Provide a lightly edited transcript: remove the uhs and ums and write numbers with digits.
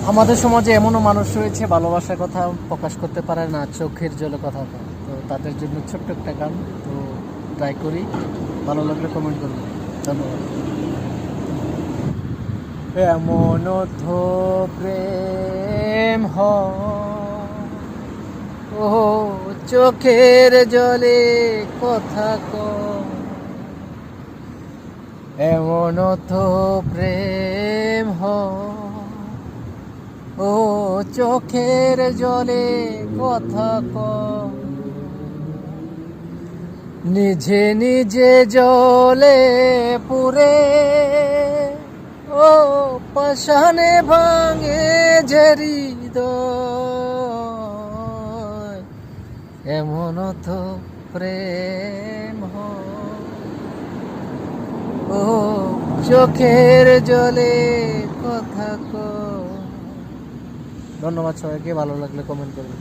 আমাদের সমাজে এমনও মানুষ রয়েছে ভালোবাসার কথা প্রকাশ করতে পারে না, চোখের জলে কথা বলে। তো তাদের জন্য ছোট্ট একটা গান, তো ট্রাই করি। ভালো লাগলে কমেন্ট করবেন। ধন্যবাদ। এমন তো প্রেম ও চোখের জলে কথা এমন তো প্রেম ও চোখের জলে কথা নিজে নিজে জলে পুরে ও পাষাণে ভাঙে যে হৃদয় এমন তো প্রেম ও চোখের জলে কথা ধন্যবাদ সবাইকে। ভালো লাগলে কমেন্ট করবেন।